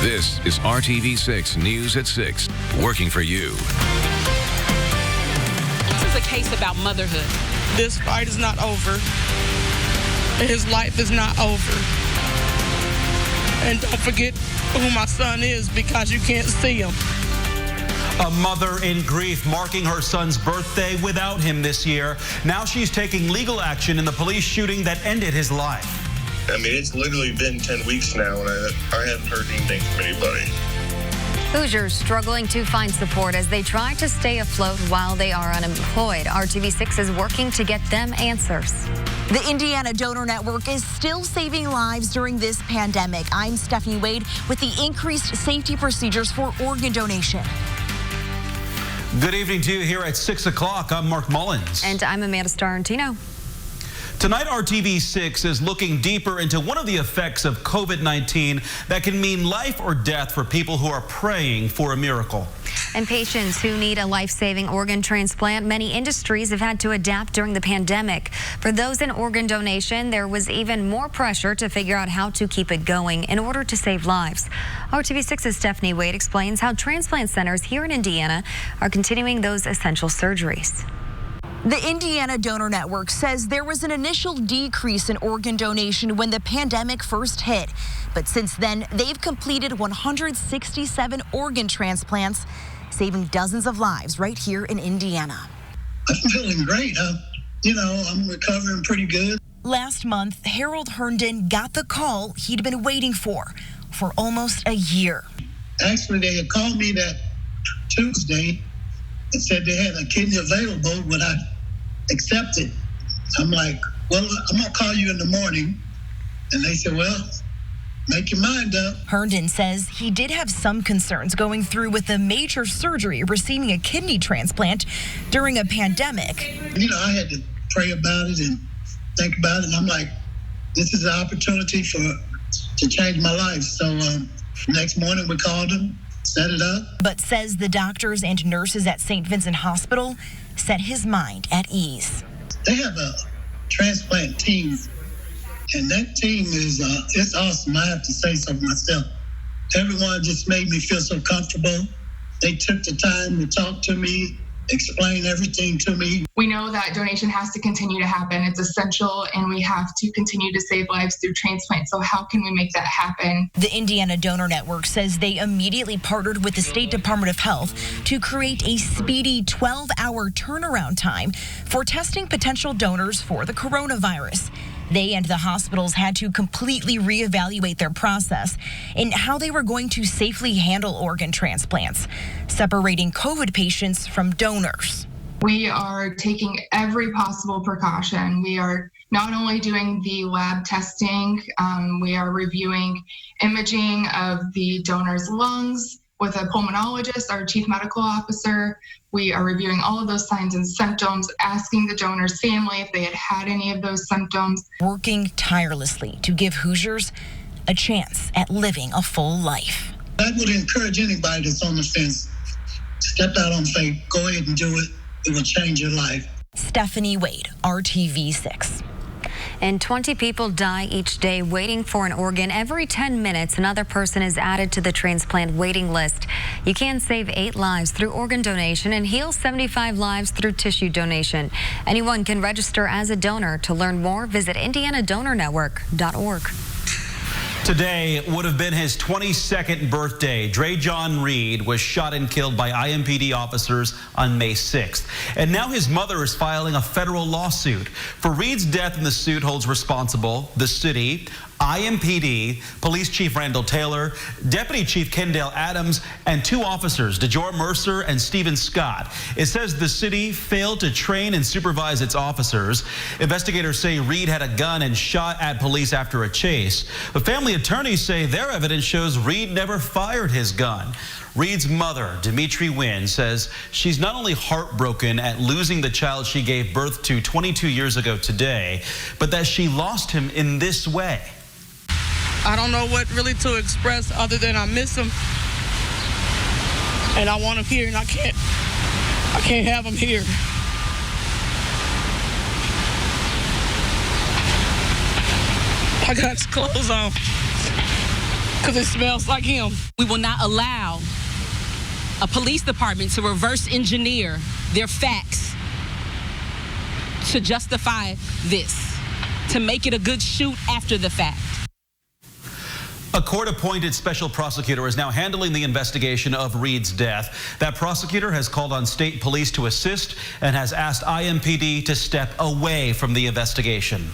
This is RTV6 News at 6, working for you. This is a case about motherhood. This fight is not over. His life is not over. And don't forget who my son is because you can't see him. A mother in grief marking her son's birthday without him this year. Now she's taking legal action in the police shooting that ended his life. I mean, it's literally been 10 weeks now, and I haven't heard anything from anybody. Hoosiers struggling to find support as they try to stay afloat while they are unemployed. RTV6 is working to get them answers. The Indiana Donor Network is still saving lives during this pandemic. I'm Stephanie Wade with the increased safety procedures for organ donation. Good evening to you here at 6 o'clock. I'm Mark Mullins. And I'm Amanda Starantino. Tonight, RTV6 is looking deeper into one of the effects of COVID-19 that can mean life or death for people who are praying for a miracle. And patients who need a life-saving organ transplant, many industries have had to adapt during the pandemic. For those in organ donation, there was even more pressure to figure out how to keep it going in order to save lives. RTV6's Stephanie Wade explains how transplant centers here in Indiana are continuing those essential surgeries. The Indiana Donor Network says there was an initial decrease in organ donation when the pandemic first hit. But since then, they've completed 167 organ transplants, saving dozens of lives right here in Indiana. I'm feeling great. I'm recovering pretty good. Last month, Harold Herndon got the call he'd been waiting for almost a year. Actually, they had called me that Tuesday and said they had a kidney available. Would I accept it? I'm like, well, I'm going to call you in the morning. And they said, well, make your mind up. Herndon says he did have some concerns going through with the major surgery, receiving a kidney transplant during a pandemic. I had to pray about it and think about it. And I'm like, this is an opportunity to change my life. So next morning we called him, set it up. But says the doctors and nurses at St. Vincent Hospital set his mind at ease. They have a transplant team, and that team is it's awesome. I have to say so myself. Everyone just made me feel so comfortable. They took the time to talk to me, explain everything to me. We know that donation has to continue to happen. It's essential, and we have to continue to save lives through transplant. So how can we make that happen? The Indiana Donor Network says they immediately partnered with the State Department of Health to create a speedy 12-hour turnaround time for testing potential donors for the coronavirus. They and the hospitals had to completely reevaluate their process in how they were going to safely handle organ transplants, separating COVID patients from donors. We are taking every possible precaution. We are not only doing the lab testing, we are reviewing imaging of the donor's lungs with a pulmonologist, our chief medical officer. We are reviewing all of those signs and symptoms, asking the donor's family if they had any of those symptoms. Working tirelessly to give Hoosiers a chance at living a full life. I would encourage anybody that's on the fence, step out on faith, go ahead and do it. It will change your life. Stephanie Wade, RTV6. And 20 people die each day waiting for an organ. Every 10 minutes, another person is added to the transplant waiting list. You can save 8 lives through organ donation and heal 75 lives through tissue donation. Anyone can register as a donor. To learn more, visit indianadonornetwork.org. Today would have been his 22nd birthday. Dre John Reed was shot and killed by IMPD officers on May 6th. And now his mother is filing a federal lawsuit. For Reed's death, and the suit holds responsible the city, IMPD, Police Chief Randall Taylor, Deputy Chief Kendall Adams, and 2 officers, DeJour Mercer and Stephen Scott. It says the city failed to train and supervise its officers. Investigators say Reed had a gun and shot at police after a chase. But family attorneys say their evidence shows Reed never fired his gun. Reed's mother, Dimitri Wynn, says she's not only heartbroken at losing the child she gave birth to 22 years ago today, but that she lost him in this way. I don't know what really to express other than I miss him. And I want him here, and I can't have him here. I got his clothes on. because it smells like him. We will not allow a police department to reverse engineer their facts to justify this, to make it a good shoot after the fact. A court-appointed special prosecutor is now handling the investigation of Reed's death. That prosecutor has called on state police to assist and has asked IMPD to step away from the investigation.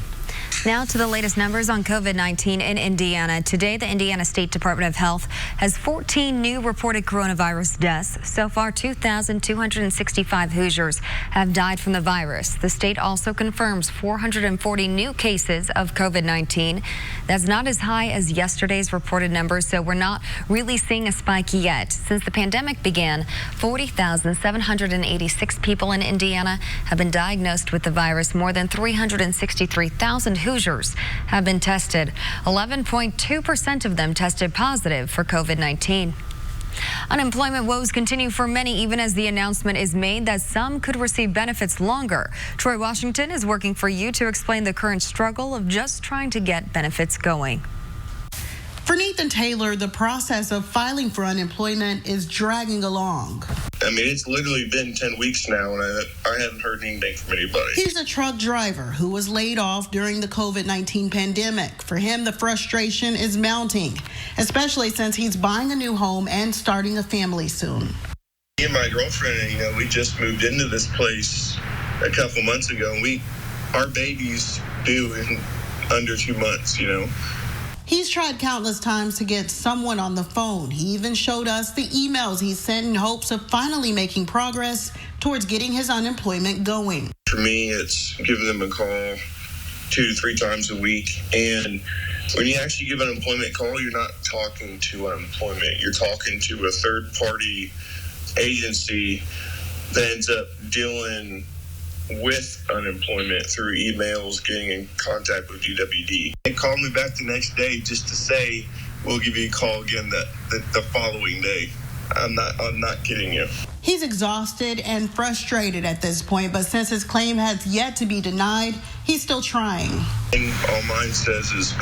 Now to the latest numbers on COVID-19 in Indiana. Today, the Indiana State Department of Health has 14 new reported coronavirus deaths. So far, 2,265 Hoosiers have died from the virus. The state also confirms 440 new cases of COVID-19. That's not as high as yesterday's reported numbers, so we're not really seeing a spike yet. Since the pandemic began, 40,786 people in Indiana have been diagnosed with the virus. More than 363,000 Hoosiers have been tested. 11.2% of them tested positive for COVID-19. Unemployment woes continue for many, even as the announcement is made that some could receive benefits longer. Troy Washington is working for you to explain the current struggle of just trying to get benefits going. For Nathan Taylor, the process of filing for unemployment is dragging along. I mean, it's literally been 10 weeks now, and I haven't heard anything from anybody. He's a truck driver who was laid off during the COVID-19 pandemic. For him, the frustration is mounting, especially since he's buying a new home and starting a family soon. Me and my girlfriend, we just moved into this place a couple months ago, and our baby's due in under 2 months, He's tried countless times to get someone on the phone. He even showed us the emails he sent in hopes of finally making progress towards getting his unemployment going. For me, it's giving them a call 2 to 3 times a week. And when you actually give an unemployment call, you're not talking to unemployment. You're talking to a third-party agency that ends up dealing with unemployment through emails, getting in contact with DWD. They called me back the next day just to say, we'll give you a call again the following day. I'm not kidding you. He's exhausted and frustrated at this point, but since his claim has yet to be denied, he's still trying. And all mine says is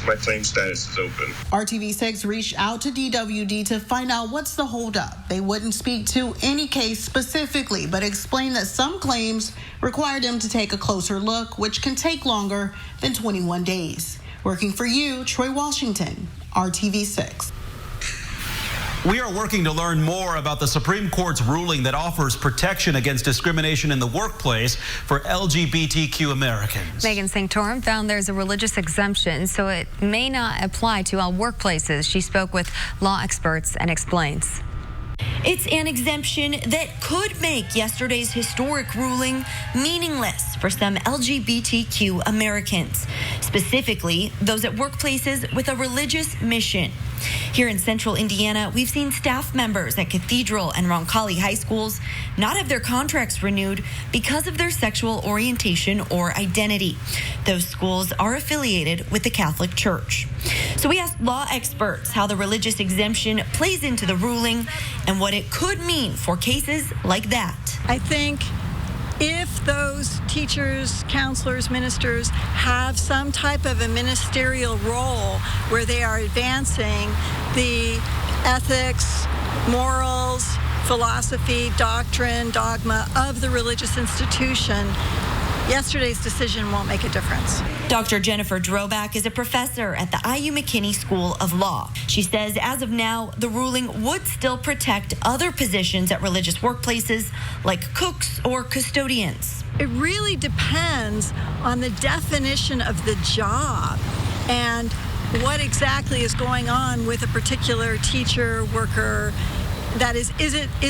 my claim status is open. RTV6 reached out to DWD to find out what's the holdup. They wouldn't speak to any case specifically, but explained that some claims require them to take a closer look, which can take longer than 21 days. Working for you, Troy Washington, RTV6. We are working to learn more about the Supreme Court's ruling that offers protection against discrimination in the workplace for LGBTQ Americans. Megan Sanctorum found there's a religious exemption, so it may not apply to all workplaces. She spoke with law experts and explains. It's an exemption that could make yesterday's historic ruling meaningless for some LGBTQ Americans, specifically those at workplaces with a religious mission. Here in central Indiana, we've seen staff members at Cathedral and Roncalli high schools not have their contracts renewed because of their sexual orientation or identity. Those schools are affiliated with the Catholic Church. So we asked law experts how the religious exemption plays into the ruling and what it could mean for cases like that. I think if those teachers, counselors, ministers have some type of a ministerial role where they are advancing the ethics, morals, philosophy, doctrine, dogma of the religious institution, yesterday's decision won't make a difference. Dr. Jennifer Drobak is a professor at the IU McKinney School of Law. She says as of now, the ruling would still protect other positions at religious workplaces like cooks or custodians. It really depends on the definition of the job and what exactly is going on with a particular teacher, worker. That is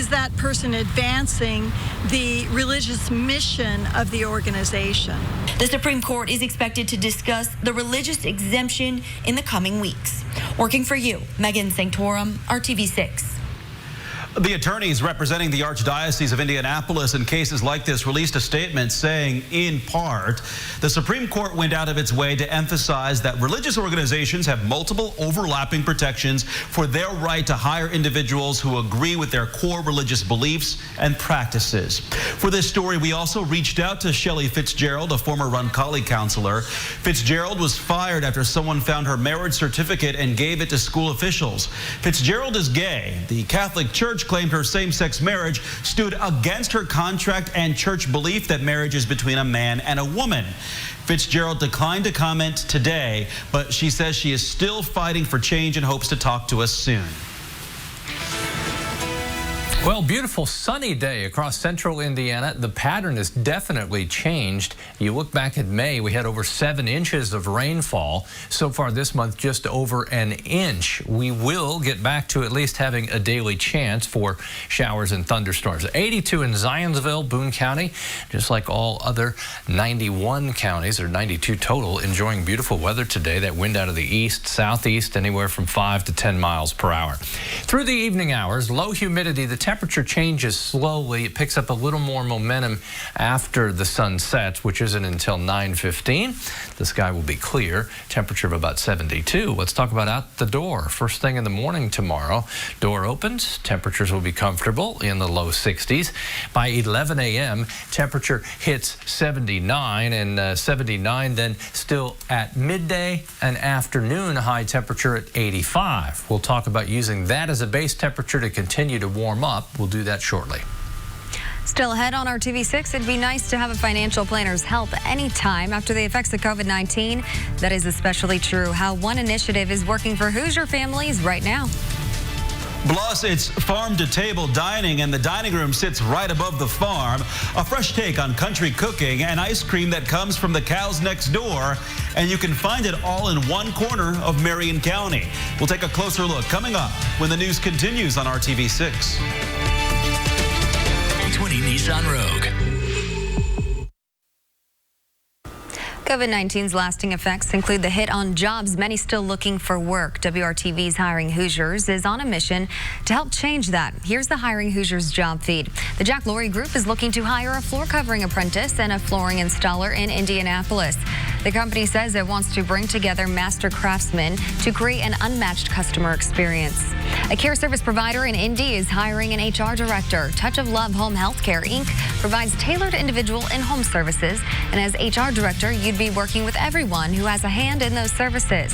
that person advancing the religious mission of the organization? The Supreme Court is expected to discuss the religious exemption in the coming weeks. Working for you, Megan Sanctorum, RTV6. The attorneys representing the Archdiocese of Indianapolis in cases like this released a statement saying, in part, the Supreme Court went out of its way to emphasize that religious organizations have multiple overlapping protections for their right to hire individuals who agree with their core religious beliefs and practices. For this story, we also reached out to Shelley Fitzgerald, a former Roncalli counselor. Fitzgerald was fired after someone found her marriage certificate and gave it to school officials. Fitzgerald is gay. The Catholic Church claimed her same-sex marriage stood against her contract and church belief that marriage is between a man and a woman. Fitzgerald declined to comment today, but she says she is still fighting for change and hopes to talk to us soon. Well, beautiful sunny day across central Indiana. The pattern has definitely changed. You look back at May, we had over 7 inches of rainfall. So far this month, just over an inch. We will get back to at least having a daily chance for showers and thunderstorms. 82 in Zionsville, Boone County, just like all other 91 counties, or 92 total, enjoying beautiful weather today. That wind out of the east, southeast, anywhere from 5 to 10 miles per hour. Through the evening hours, low humidity, the temperature changes slowly. It picks up a little more momentum after the sun sets, which isn't until 9:15. The sky will be clear. Temperature of about 72. Let's talk about out the door. First thing in the morning tomorrow, door opens. Temperatures will be comfortable in the low 60s. By 11 a.m., temperature hits 79, and 79 then still at midday and afternoon, high temperature at 85. We'll talk about using that as a base temperature to continue to warm up. We'll do that shortly. Still ahead on RTV6, it'd be nice to have a financial planner's help anytime after the effects of COVID-19. That is especially true how one initiative is working for Hoosier families right now. Plus, it's farm-to-table dining, and the dining room sits right above the farm. A fresh take on country cooking and ice cream that comes from the cows next door. And you can find it all in one corner of Marion County. We'll take a closer look coming up when the news continues on RTV6. 20 Nissan Rogue. COVID-19's lasting effects include the hit on jobs, many still looking for work. WRTV's Hiring Hoosiers is on a mission to help change that. Here's the Hiring Hoosiers job feed. The Jack Laurie Group is looking to hire a floor covering apprentice and a flooring installer in Indianapolis. The company says it wants to bring together master craftsmen to create an unmatched customer experience. A care service provider in Indy is hiring an HR director. Touch of Love Home Healthcare, Inc. provides tailored individual in-home services. And as HR director, you'd be working with everyone who has a hand in those services.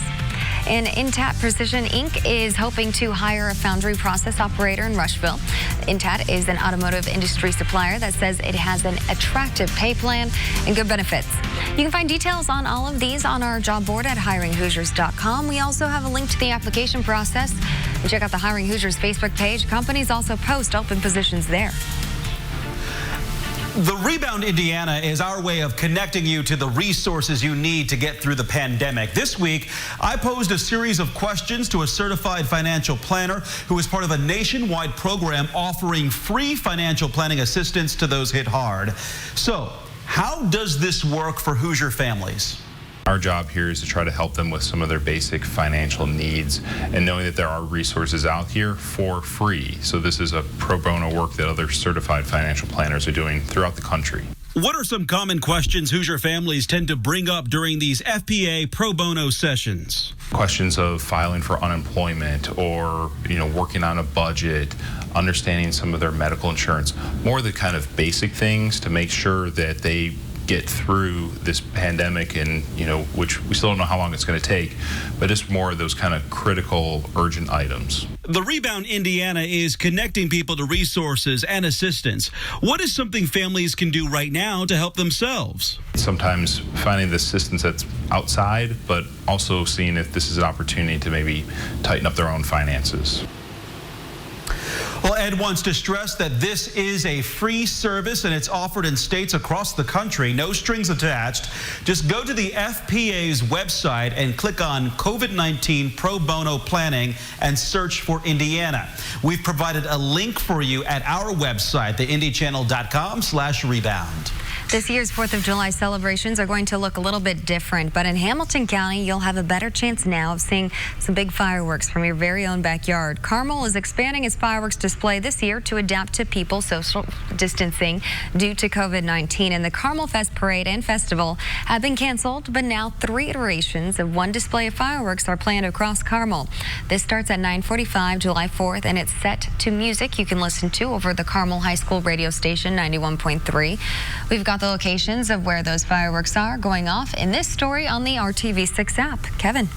And Intat Precision Inc. is hoping to hire a foundry process operator in Rushville. Intat is an automotive industry supplier that says it has an attractive pay plan and good benefits. You can find details on all of these on our job board at hiringhoosiers.com. We also have a link to the application process. And check out the Hiring Hoosiers Facebook page. Companies also post open positions there. The Rebound Indiana is our way of connecting you to the resources you need to get through the pandemic. This week, I posed a series of questions to a certified financial planner who is part of a nationwide program offering free financial planning assistance to those hit hard. So, how does this work for Hoosier families? Our job here is to try to help them with some of their basic financial needs, and knowing that there are resources out here for free. So this is a pro bono work that other certified financial planners are doing throughout the country. What are some common questions Hoosier families tend to bring up during these FPA pro bono sessions? Questions of filing for unemployment, or working on a budget, understanding some of their medical insurance, more the kind of basic things to make sure that they get through this pandemic, and which we still don't know how long it's going to take, but it's more of those kind of critical, urgent items. The Rebound Indiana is connecting people to resources and assistance. What is something families can do right now to help themselves? Sometimes finding the assistance that's outside, but also seeing if this is an opportunity to maybe tighten up their own finances. Well, Ed wants to stress that this is a free service and it's offered in states across the country. No strings attached. Just go to the FPA's website and click on COVID-19 Pro Bono Planning and search for Indiana. We've provided a link for you at our website, theindychannel.com/rebound. This year's 4th of July celebrations are going to look a little bit different, but in Hamilton County, you'll have a better chance now of seeing some big fireworks from your very own backyard. Carmel is expanding its fireworks display this year to adapt to people's social distancing due to COVID-19. And the Carmel Fest Parade and Festival have been canceled, but now 3 iterations of one display of fireworks are planned across Carmel. This starts at 9:45 July 4th, and it's set to music you can listen to over the Carmel High School radio station 91.3. We've got the locations of where those fireworks are going off in this story on the RTV6 app. Kevin.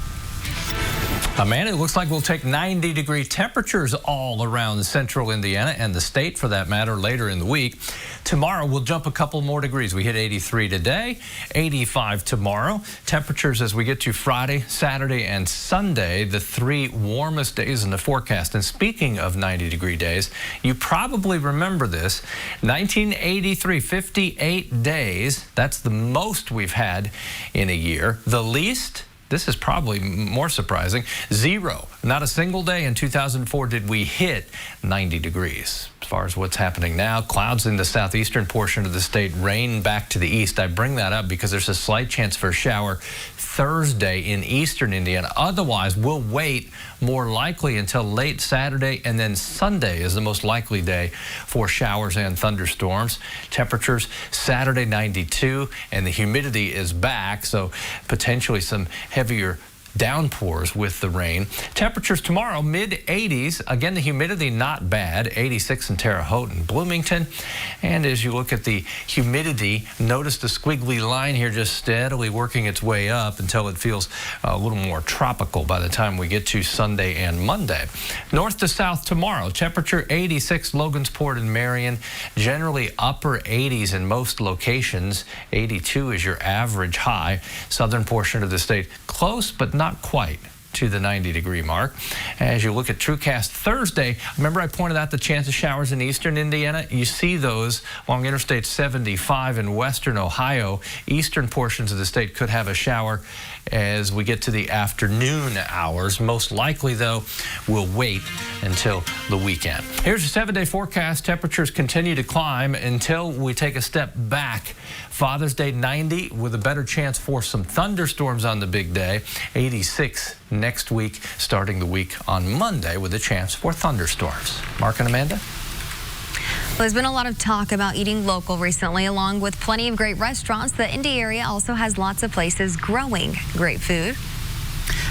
Amanda, it looks like we'll take 90-degree temperatures all around central Indiana and the state, for that matter, later in the week. Tomorrow, we'll jump a couple more degrees. We hit 83 today, 85 tomorrow. Temperatures as we get to Friday, Saturday, and Sunday, the 3 warmest days in the forecast. And speaking of 90-degree days, you probably remember this. 1983, 58 days. That's the most we've had in a year. The least? This is probably more surprising. 0. Not a single day in 2004 did we hit 90 degrees. As far as what's happening now, clouds in the southeastern portion of the state, rain back to the east. I bring that up because there's a slight chance for a shower Thursday in eastern Indiana. Otherwise, we'll wait more likely until late Saturday, and then Sunday is the most likely day for showers and thunderstorms. Temperatures Saturday 92, and the humidity is back, so potentially some heavier downpours with the rain. Temperatures tomorrow, mid-80s. Again, the humidity not bad, 86 in Terre Haute and Bloomington. And as you look at the humidity, notice the squiggly line here just steadily working its way up until it feels a little more tropical by the time we get to Sunday and Monday. North to south tomorrow, temperature 86, Logansport and Marion. Generally upper 80s in most locations. 82 is your average high. Southern portion of the state, close but not quite to the 90-degree mark. As you look at TrueCast Thursday, remember I pointed out the chance of showers in eastern Indiana? You see those along Interstate 75 in western Ohio. Eastern portions of the state could have a shower as we get to the afternoon hours. Most likely, though, we'll wait until the weekend. Here's a 7-day forecast. Temperatures continue to climb until we take a step back. Father's Day 90 with a better chance for some thunderstorms on the big day. 86 next week, starting the week on Monday with a chance for thunderstorms. Mark and Amanda? Well, there's been a lot of talk about eating local recently, along with plenty of great restaurants. The Indy area also has lots of places growing great food.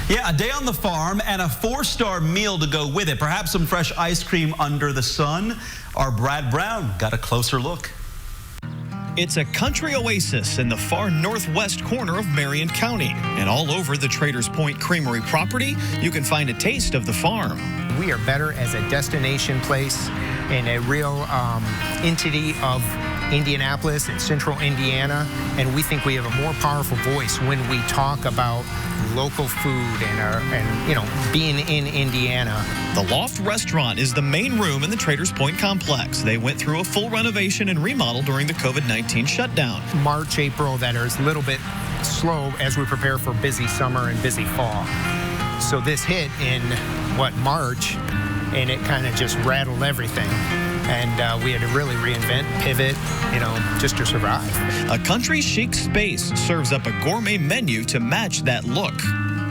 Yeah, a day on the farm and a 4-star meal to go with it. Perhaps some fresh ice cream under the sun. Our Brad Brown got a closer look. It's a country oasis in the far northwest corner of Marion County. And all over the Traders Point Creamery property, you can find a taste of the farm. We are better as a destination place and a real entity of Indianapolis and central Indiana. And we think we have a more powerful voice when we talk about local food and being in Indiana. The Loft Restaurant is the main room in the Traders Point complex. They went through a full renovation and remodel during the COVID-19 shutdown. March, April, that is a little bit slow as we prepare for busy summer and busy fall. So this hit in, March, and it kind of just rattled everything. And we had to really reinvent, pivot, just to survive. A country chic space serves up a gourmet menu to match that look.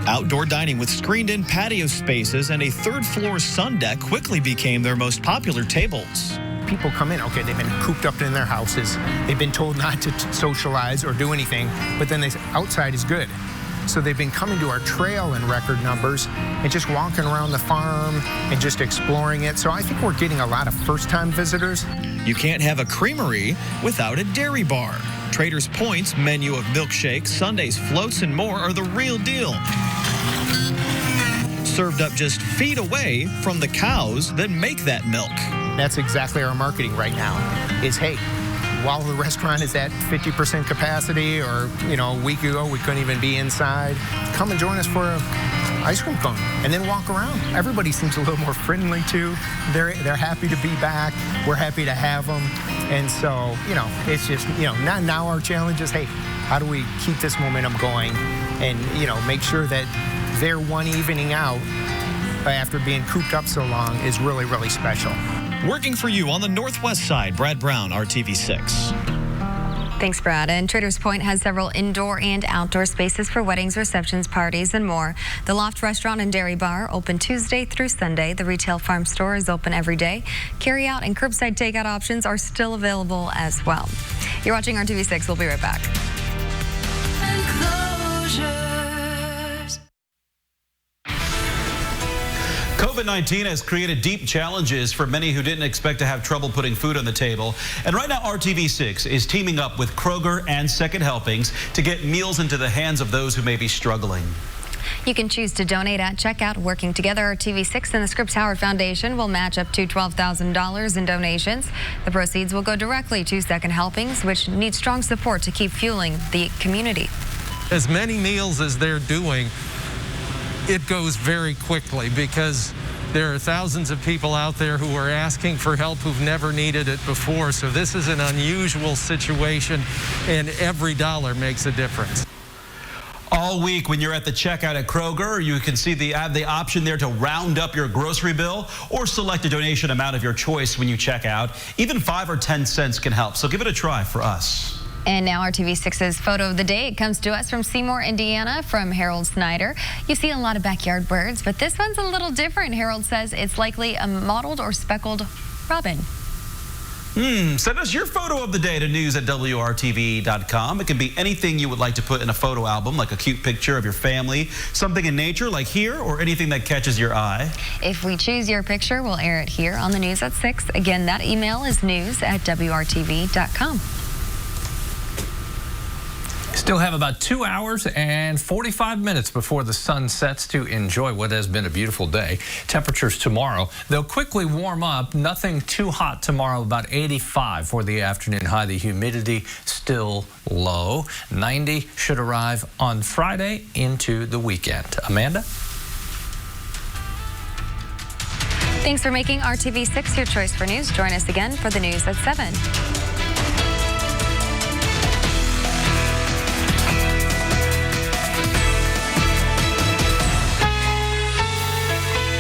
Outdoor dining with screened-in patio spaces and a third-floor sun deck quickly became their most popular tables. People come in, okay, they've been cooped up in their houses. They've been told not to socialize or do anything, but then they say, outside is good. So they've been coming to our trail in record numbers and just walking around the farm and just exploring it. So I think we're getting a lot of first-time visitors. You can't have a creamery without a dairy bar. Traders Point's menu of milkshakes, sundaes, floats, and more are the real deal. Served up just feet away from the cows that make that milk. That's exactly our marketing right now, is, hey, while the restaurant is at 50% capacity, or, a week ago we couldn't even be inside, come and join us for an ice cream cone and then walk around. Everybody seems a little more friendly too. They're happy to be back. We're happy to have them. And so, it's just, now our challenge is, hey, how do we keep this momentum going and, make sure that their one evening out after being cooped up so long is really, really special. Working for you on the northwest side, Brad Brown, RTV6. Thanks, Brad. And Traders Point has several indoor and outdoor spaces for weddings, receptions, parties, and more. The Loft Restaurant and Dairy Bar open Tuesday through Sunday. The retail farm store is open every day. Carry-out and curbside takeout options are still available as well. You're watching RTV6. We'll be right back. COVID-19 has created deep challenges for many who didn't expect to have trouble putting food on the table. And right now, RTV6 is teaming up with Kroger and Second Helpings to get meals into the hands of those who may be struggling. You can choose to donate at checkout. Working together, RTV6 and the Scripps Howard Foundation will match up to $12,000 in donations. The proceeds will go directly to Second Helpings, which needs strong support to keep fueling the community. As many meals as they're doing, it goes very quickly because there are thousands of people out there who are asking for help who've never needed it before. So this is an unusual situation, and every dollar makes a difference. All week when you're at the checkout at Kroger, you can see the option there to round up your grocery bill or select a donation amount of your choice when you check out. Even 5 or 10 cents can help, so give it a try for us. And now RTV6's photo of the day. It comes to us from Seymour, Indiana, from Harold Snyder. You see a lot of backyard birds, but this one's a little different. Harold says it's likely a mottled or speckled robin. Send us your photo of the day to news@WRTV.com. It can be anything you would like to put in a photo album, like a cute picture of your family, something in nature like here, or anything that catches your eye. If we choose your picture, we'll air it here on the News at 6. Again, that email is news@WRTV.com. Still have about 2 hours and 45 minutes before the sun sets to enjoy what has been a beautiful day. Temperatures tomorrow, they'll quickly warm up. Nothing too hot tomorrow, about 85 for the afternoon high. The humidity still low. 90 should arrive on Friday into the weekend. Amanda? Thanks for making RTV6 your choice for news. Join us again for the News at 7.